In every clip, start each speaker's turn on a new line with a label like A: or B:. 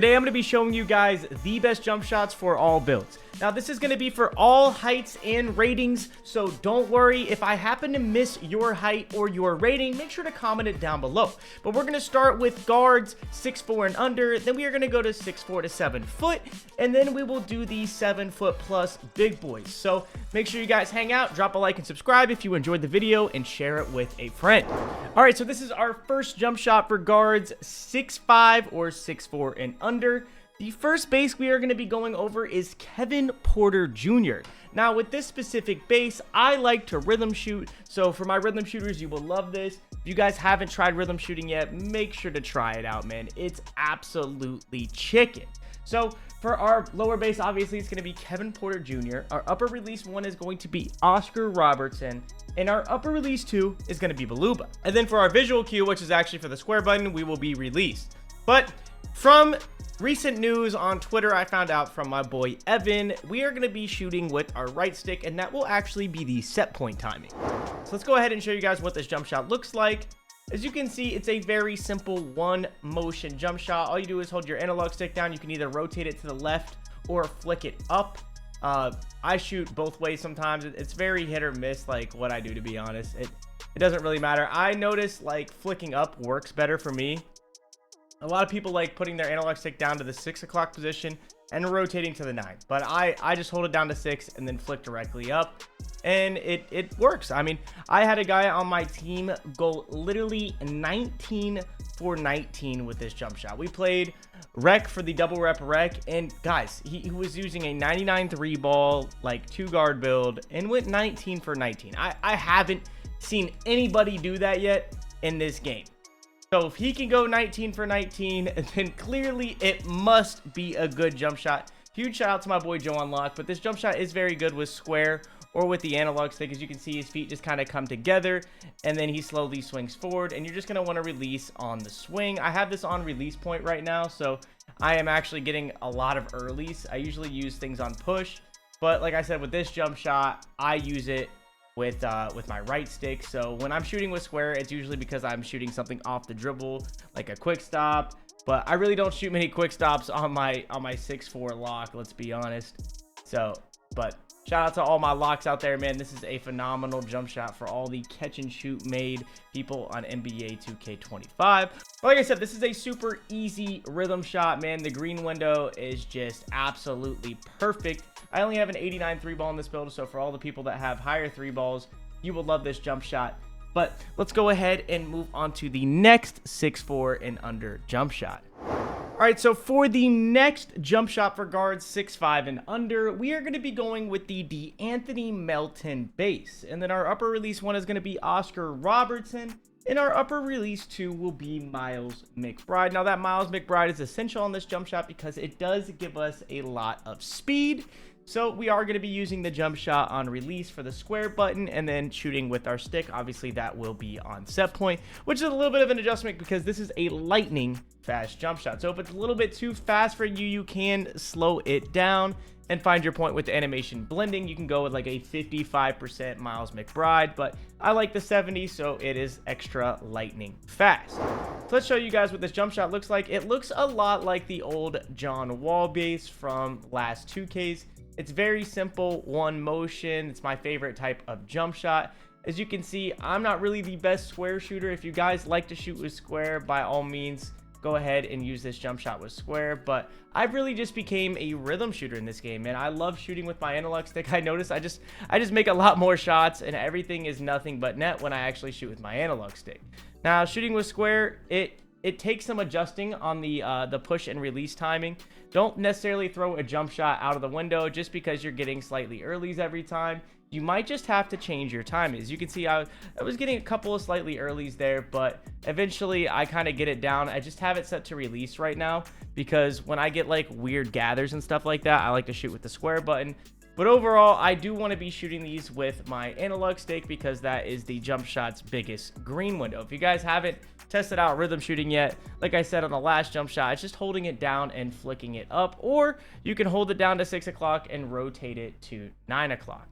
A: Today I'm going to be showing you guys the best jump shots for all builds. Now this is going to be for all heights and ratings, so don't worry if I happen to miss your height or your rating, make sure to comment it down below. But we're going to start with guards 6'4" and under, then we are going to go to 6'4" to 7 foot, and then we will do the 7 foot plus big boys. So make sure you guys hang out, drop a like and subscribe if you enjoyed the video, and share it with a friend. Alright, so this is our first jump shot for guards 6'5" or 6'4" and under. The first base we are going to be going over is Kevin Porter Jr. Now with this specific base, I like to rhythm shoot, so for my rhythm shooters, you will love this. If you guys haven't tried rhythm shooting yet, make sure to try it out, man. It's absolutely chicken. So for our lower base, obviously it's going to be Kevin Porter Jr. Our upper release one is going to be Oscar Robertson, and our upper release 2 is going to be Baluba. And then for our visual cue, which is actually for the square button, we will be released. But from recent news on Twitter, I found out from my boy Evan, we are going to be shooting with our right stick, and that will actually be the set point timing. So let's go ahead and show you guys what this jump shot looks like. As you can see, it's a very simple one motion jump shot. All you do is hold your analog stick down. You can either rotate it to the left or flick it up. I shoot both ways sometimes. It's very hit or miss, like what I do, to be honest. It doesn't really matter. I notice like flicking up works better for me. A lot of people like putting their analog stick down to the 6 o'clock position and rotating to the 9. But I just hold it down to 6 and then flick directly up. And it works. I mean, I had a guy on my team go literally 19 for 19 with this jump shot. We played rec for the double rep rec. And guys, he was using a 99 3 ball, like 2 guard build, and went 19 for 19. I haven't seen anybody do that yet in this game. So if he can go 19 for 19, then clearly it must be a good jump shot. Huge shout out to my boy Joe Unlock, but this jump shot is very good with square or with the analog stick. As you can see, his feet just kind of come together, and then he slowly swings forward, and you're just going to want to release on the swing. I have this on release point right now, so I am actually getting a lot of earlies. I usually use things on push, but like I said, with this jump shot, I use it with my right stick. So when I'm shooting with square, it's usually because I'm shooting something off the dribble, like a quick stop. But I really don't shoot many quick stops on my 6'4" lock, let's be honest. So, but shout out to all my locks out there, man. This is a phenomenal jump shot for all the catch and shoot made people on NBA 2K25. Like I said, this is a super easy rhythm shot, man. The green window is just absolutely perfect. I only have an 89 3 ball in this build, so for all the people that have higher 3 balls, you will love this jump shot. But let's go ahead and move on to the next 6'4" and under jump shot. All right, so for the next jump shot for guards 6'5" and under, we are going to be going with the DeAnthony Melton base. And then our upper release one is going to be Oscar Robertson. And our upper release 2 will be Miles McBride. Now that Miles McBride is essential on this jump shot because it does give us a lot of speed. So we are going to be using the jump shot on release for the square button, and then shooting with our stick. Obviously that will be on set point, which is a little bit of an adjustment because this is a lightning fast jump shot. So if it's a little bit too fast for you, you can slow it down and find your point with the animation blending. You can go with like a 55% Miles McBride, but I like the 70, so it is extra lightning fast. So let's show you guys what this jump shot looks like. It looks a lot like the old John Wall base from last 2Ks. It's very simple, one motion. It's my favorite type of jump shot. As you can see, I'm not really the best square shooter. If you guys like to shoot with square, by all means, go ahead and use this jump shot with square. But I've really just became a rhythm shooter in this game, man. I love shooting with my analog stick. I notice I just make a lot more shots, and everything is nothing but net when I actually shoot with my analog stick. Now, shooting with square, it takes some adjusting on the push and release timing. Don't necessarily throw a jump shot out of the window just because you're getting slightly earlies every time. You might just have to change your timing. As you can see, I was getting a couple of slightly earlies there, but eventually I kind of get it down. I just have it set to release right now because when I get like weird gathers and stuff like that, I like to shoot with the square button. But overall, I do want to be shooting these with my analog stick because that is the jump shot's biggest green window. If you guys haven't tested out rhythm shooting yet, like I said on the last jump shot, it's just holding it down and flicking it up, or you can hold it down to 6 o'clock and rotate it to 9 o'clock.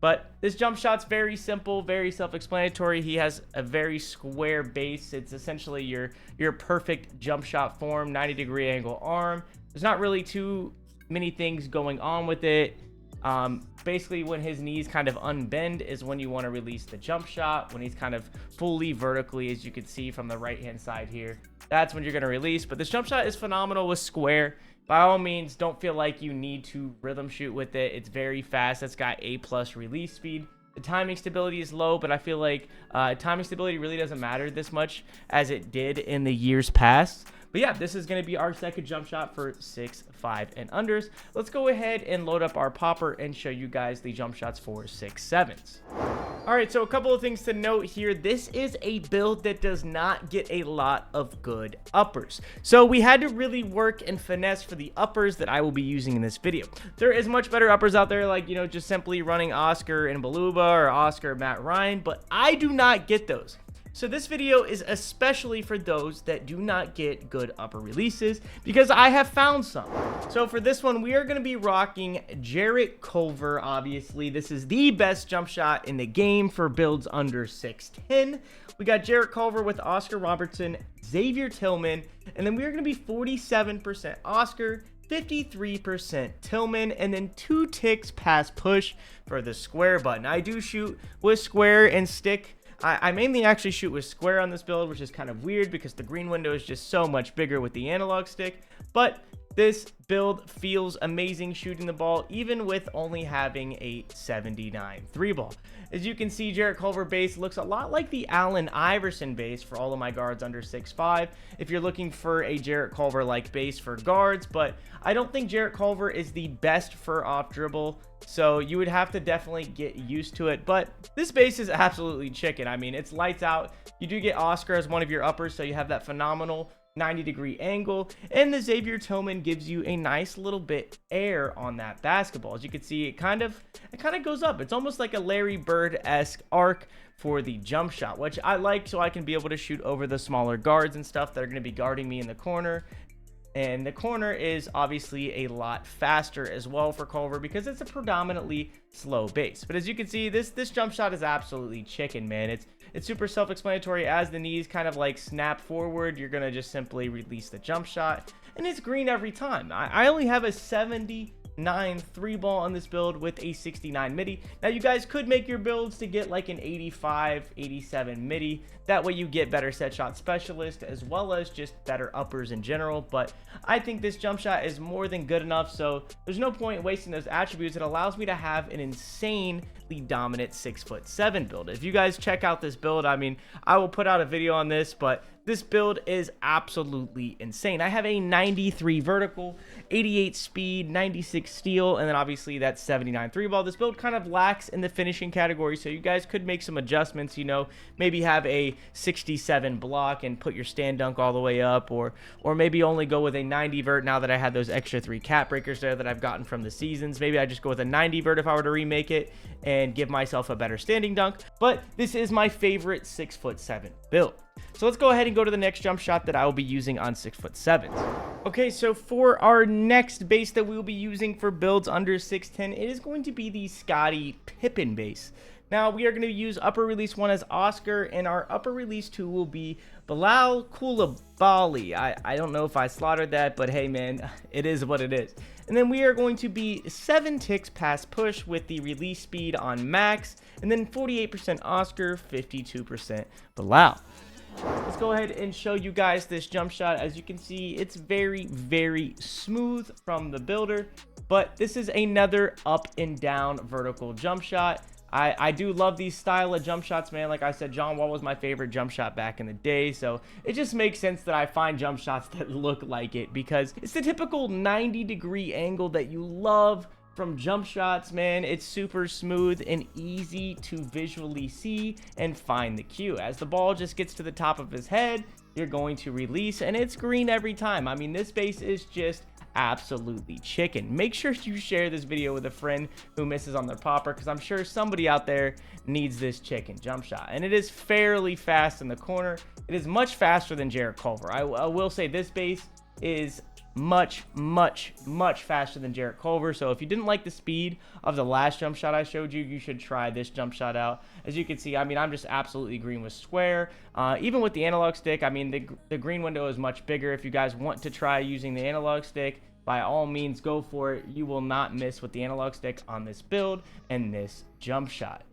A: But this jump shot's very simple, very self-explanatory. He has a very square base. It's essentially your perfect jump shot form, 90-degree angle arm. There's not really too many things going on with it. Basically, when his knees kind of unbend is when you want to release the jump shot. When he's kind of fully vertically, as you can see from the right-hand side here, that's when you're going to release. But this jump shot is phenomenal with square. By all means, don't feel like you need to rhythm shoot with it. It's very fast. It's got A+ release speed. The timing stability is low, but I feel like timing stability really doesn't matter this much as it did in the years past. But yeah, this is going to be our second jump shot for 6, 5, and unders. Let's go ahead and load up our popper and show you guys the jump shots for 6, 7s. All right, so a couple of things to note here. This is a build that does not get a lot of good uppers. So we had to really work and finesse for the uppers that I will be using in this video. There is much better uppers out there, like, you know, just simply running Oscar and Beluba or Oscar Matt Ryan, but I do not get those. So this video is especially for those that do not get good upper releases, because I have found some. So for this one, we are going to be rocking Jarrett Culver. Obviously, this is the best jump shot in the game for builds under 6'10". We got Jarrett Culver with Oscar Robertson, Xavier Tillman, and then we are going to be 47% Oscar, 53% Tillman, and then 2 ticks pass push for the square button. I do shoot with square and stick. I mainly actually shoot with square on this build, which is kind of weird because the green window is just so much bigger with the analog stick. But this build feels amazing shooting the ball, even with only having a 79 3 ball. As you can see, Jarrett Culver base looks a lot like the Allen Iverson base for all of my guards under 6'5", if you're looking for a Jarrett Culver like base for guards. But I don't think Jarrett Culver is the best for off dribble, so you would have to definitely get used to it. But this base is absolutely chicken. I mean, it's lights out. You do get Oscar as one of your uppers, so you have that phenomenal 90-degree angle, and the Xavier Tillman gives you a nice little bit air on that basketball. As you can see, it kind of goes up. It's almost like a Larry Bird-esque arc for the jump shot, which I like, so I can be able to shoot over the smaller guards and stuff that are going to be guarding me in the corner. And the corner is obviously a lot faster as well for Culver because it's a predominantly slow base. But as you can see, this jump shot is absolutely chicken, man. It's super self-explanatory. As the knees kind of like snap forward, you're gonna just simply release the jump shot, and it's green every time. I only have a 79 3 ball on this build with a 69 midi. Now you guys could make your builds to get like an 85 87 midi. That way you get better set shot specialist as well as just better uppers in general. But I think this jump shot is more than good enough, so there's no point wasting those attributes. It allows me to have an insanely dominant 6'7" build. If you guys check out this build, I mean, I will put out a video on this, but this build is absolutely insane. I have a 93 vertical, 88 speed, 96 steal, and then obviously that 79 3 ball. This build kind of lacks in the finishing category, so you guys could make some adjustments, you know, maybe have a 67 block and put your stand dunk all the way up, or maybe only go with a 90 vert now that I had those extra 3 cap breakers there that I've gotten from the seasons. Maybe I just go with a 90 vert if I were to remake it and give myself a better standing dunk. But this is my favorite 6'7" build. So let's go ahead and go to the next jump shot that I will be using on 6'7". Okay, so for our next base that we will be using for builds under 6'10", it is going to be the Scottie Pippen base. Now, we are going to use upper release 1 as Oscar, and our upper release 2 will be Bilal Coulibaly. I don't know if I slaughtered that, but hey, man, it is what it is. And then we are going to be 7 ticks pass push with the release speed on max, and then 48% Oscar, 52% Bilal. Let's go ahead and show you guys this jump shot. As you can see, it's very, very smooth from the builder, but this is another up and down vertical jump shot. I do love these style of jump shots, man. Like I said, John Wall was my favorite jump shot back in the day, so it just makes sense that I find jump shots that look like it, because it's the typical 90-degree angle that you love from jump shots, man. It's super smooth and easy to visually see and find the cue. As the ball just gets to the top of his head, you're going to release, and it's green every time. I mean, this base is just absolutely chicken. Make sure you share this video with a friend who misses on their popper, because I'm sure somebody out there needs this chicken jump shot. And it is fairly fast in the corner. It is much faster than Jarrett Culver. I will say this base is much faster than Jarrett Culver. So if you didn't like the speed of the last jump shot I showed you, you should try this jump shot out. As you can see, I mean, I'm just absolutely green with square. Even with the analog stick, I mean, the green window is much bigger. If you guys want to try using the analog stick, by all means, go for it. You will not miss with the analog stick on this build and this jump shot.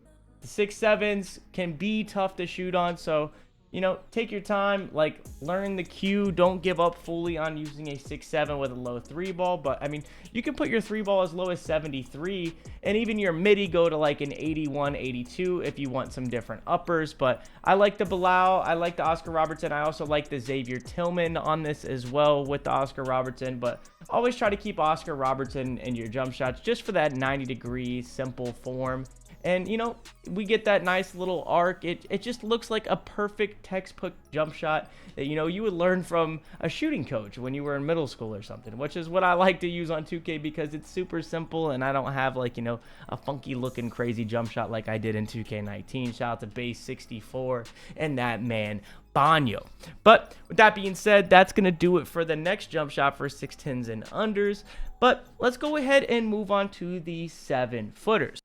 A: The 6.7s can be tough to shoot on, so you know, take your time, like learn the cue. Don't give up fully on using a 6.7 with a low 3 ball. But I mean, you can put your 3 ball as low as 73, and even your midi go to like an 81, 82 if you want some different uppers. But I like the Bilal, I like the Oscar Robertson. I also like the Xavier Tillman on this as well with the Oscar Robertson. But always try to keep Oscar Robertson in your jump shots just for that 90-degree simple form. And, you know, we get that nice little arc. It just looks like a perfect textbook jump shot that, you know, you would learn from a shooting coach when you were in middle school or something, which is what I like to use on 2K because it's super simple and I don't have, like, you know, a funky looking crazy jump shot like I did in 2K19. Shout out to Base64 and that man Banyo. But with that being said, that's going to do it for the next jump shot for 6'10s and unders. But let's go ahead and move on to the 7-footers.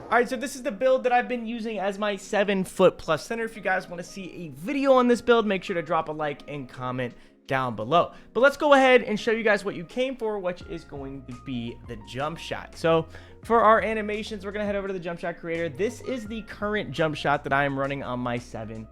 A: Alright, so this is the build that I've been using as my 7-foot plus center. If you guys want to see a video on this build, make sure to drop a like and comment down below. But let's go ahead and show you guys what you came for, which is going to be the jump shot. So for our animations, we're going to head over to the jump shot creator. This is the current jump shot that I am running on my 7-1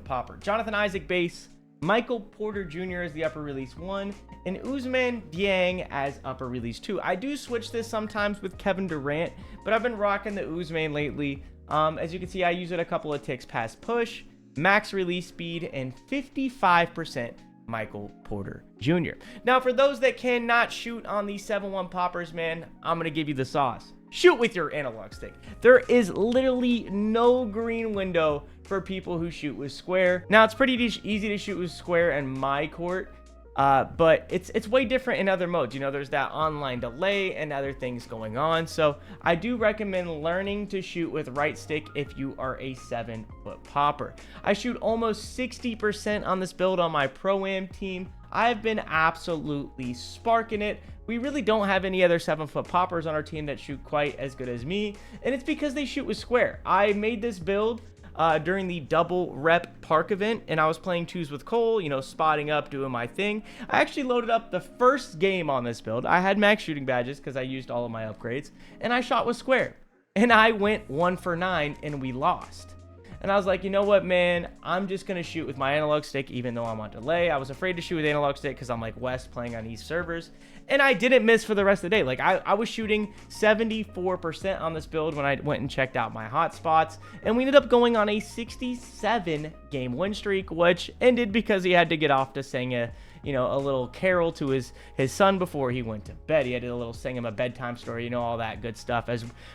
A: popper. Jonathan Isaac base, Michael Porter Jr. as the upper release 1, and Ousmane Dieng as upper release 2. I do switch this sometimes with Kevin Durant, but I've been rocking the Ousmane lately. As you can see, I use it a couple of ticks past push, max release speed, and 55% Michael Porter Jr. Now, for those that cannot shoot on these 7-1 poppers, man, I'm going to give you the sauce. Shoot with your analog stick. There is literally no green window for people who shoot with square. Now, it's pretty easy to shoot with square in my court, but it's way different in other modes. You know, there's that online delay and other things going on. So I do recommend learning to shoot with right stick if you are a 7-foot popper. I shoot almost 60% on this build on my Pro-Am team. I've been absolutely sparking it. We really don't have any other 7-foot poppers on our team that shoot quite as good as me, and it's because they shoot with square. I made this build during the double rep park event, and I was playing twos with Cole, you know, spotting up, doing my thing. I actually loaded up the first game on this build. I had max shooting badges because I used all of my upgrades, and I shot with square, and I went 1 for 9, and we lost. And I was like, you know what, man, I'm just going to shoot with my analog stick, even though I'm on delay. I was afraid to shoot with analog stick because I'm like West playing on East servers. And I didn't miss for the rest of the day. Like, I was shooting 74% on this build when I went and checked out my hotspots. And we ended up going on a 67 game win streak, which ended because he had to get off to sing a little carol to his son before he went to bed. He had to sing him a bedtime story, you know, all that good stuff.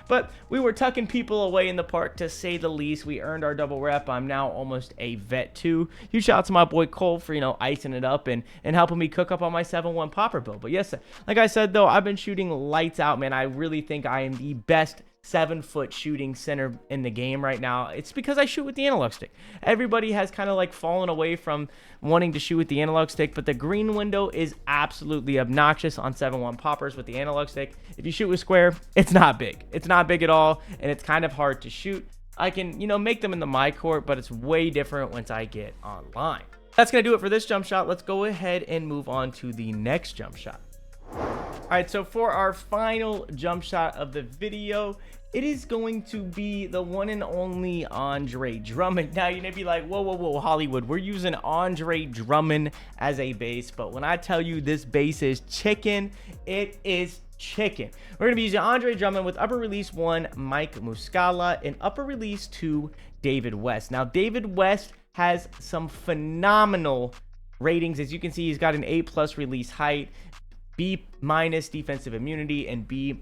A: But we were tucking people away in the park, to say the least. We earned our double rep. I'm now almost a vet 2. Huge shout out to my boy Cole for, you know, icing it up and helping me cook up on my 7-1 popper build. But yes, like I said, though, I've been shooting lights out, man. I really think I am the best 7-foot shooting center in the game right now. It's because I shoot with the analog stick. Everybody has kind of like fallen away from wanting to shoot with the analog stick, but the green window is absolutely obnoxious on 7-1 poppers with the analog stick. If you shoot with square, it's not big. It's not big at all, and it's kind of hard to shoot. I can, you know, make them in the my court, but it's way different once I get online. That's going to do it for this jump shot. Let's go ahead and move on to the next jump shot. All right, so for our final jump shot of the video, it is going to be the one and only Andre Drummond. Now, you may be like, whoa, Hollywood, we're using Andre Drummond as a base, but when I tell you this base is chicken, it is chicken. We're going to be using Andre Drummond with upper release 1, Mike Muscala, and upper release 2, David West. Now, David West has some phenomenal ratings. As you can see, he's got an A+ release height, B- defensive immunity, and B-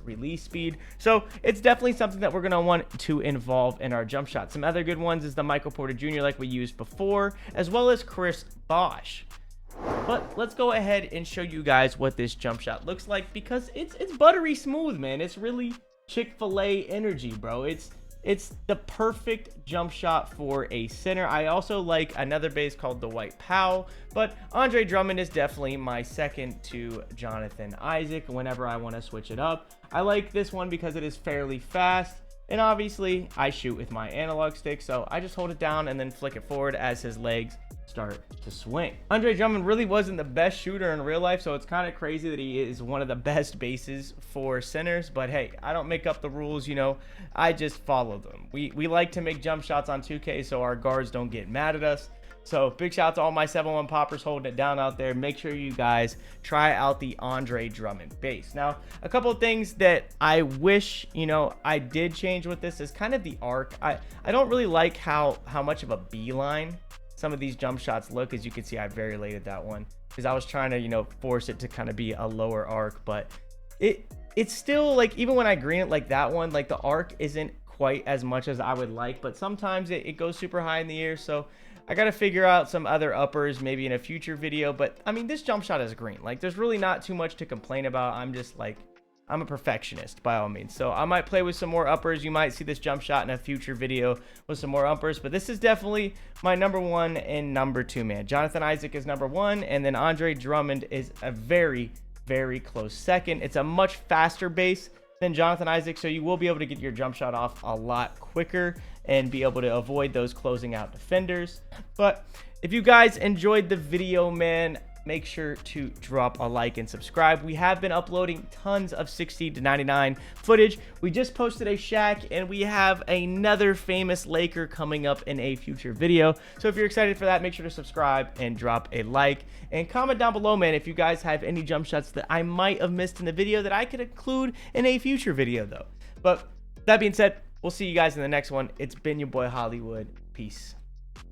A: release speed. So it's definitely something that we're going to want to involve in our jump shot. Some other good ones is the Michael Porter Jr. like we used before, as well as Chris Bosh. But let's go ahead and show you guys what this jump shot looks like, because it's buttery smooth, man. It's really Chick-fil-A energy, bro. It's It's the perfect jump shot for a center. I also like another base called the White Powell, but Andre Drummond is definitely my second to Jonathan Isaac whenever I want to switch it up. I like this one because it is fairly fast, and obviously I shoot with my analog stick, so I just hold it down and then flick it forward as his legs start to swing. Andre Drummond really wasn't the best shooter in real life, so it's kind of crazy that he is one of the best bases for centers, but hey, I don't make up the rules, you know, I just follow them. We like to make jump shots on 2K so our guards don't get mad at us. So big shout out to all my 7-1 poppers holding it down out there. Make sure you guys try out the Andre Drummond base. Now, a couple of things that I wish, you know, I did change with this is kind of the arc. I don't really like how much of a beeline some of these jump shots look. As you can see, I variated that one because I was trying to, you know, force it to kind of be a lower arc, but it's still like, even when I green it like that one, like the arc isn't quite as much as I would like, but sometimes it goes super high in the air. So I got to figure out some other uppers maybe in a future video. But I mean, this jump shot is green. Like, there's really not too much to complain about. I'm just like, I'm a perfectionist by all means. So I might play with some more uppers. You might see this jump shot in a future video with some more uppers, but this is definitely my number 1 and number 2 man. Jonathan Isaac is number 1, and then Andre Drummond is a very, very close second. It's a much faster base than Jonathan Isaac, so you will be able to get your jump shot off a lot quicker and be able to avoid those closing out defenders. But if you guys enjoyed the video, man, make sure to drop a like and subscribe. We have been uploading tons of 60 to 99 footage. We just posted a Shaq, and we have another famous Laker coming up in a future video. So if you're excited for that, make sure to subscribe and drop a like, and comment down below, man, if you guys have any jump shots that I might have missed in the video that I could include in a future video though. But that being said, we'll see you guys in the next one. It's been your boy Hollywood. Peace.